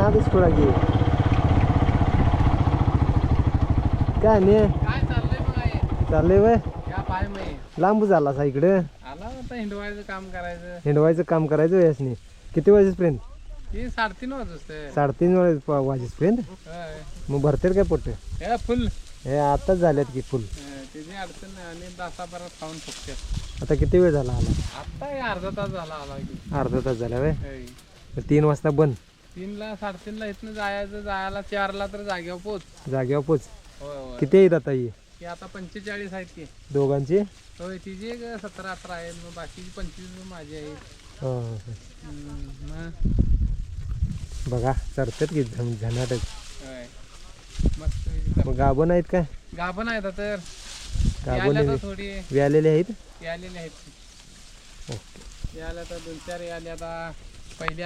नादच पुरा गे काय नाही काय चाललंय मग आहे चाललंय वय या पाय मै लांब झाला असा इकडे आला आता हिंडवायचं काम करायचं हिंडवायचं काम करायचं यासनी किती वाजेपर्यंत 3-3:30 वाजते 3:30 वाजेपर्यंत होय मग भरतील काय पोट हे फुल हे आताच झाल्यात की फुल त्याची अडचण नाही आणि तासाभरात खाऊन फुकतात आता किती वेळ झाला आला आत्ता हे अर्धा तास झाला आला की अर्धा तास झाला वय होय. 3 वाजता बंद 3ला 3:30ला इथनं जायला 4ला तर जागेवर पोच जागेवर पोच होय होय किती आहेत आता ही की आता 45 आहेत की दोघांची होय तिची एक 17-18 आहेत मग बाकीची 25 माझी आहेत हो, हो. मग बघा चरतात की झनाटच होय मस्त मग गाभण आहेत काय गाभण आहेत तर गाभण यायला तर थोडी व्यालेले आहेत यालेले आहेत ओके यायला तर 2-4 याले आता पहिल्या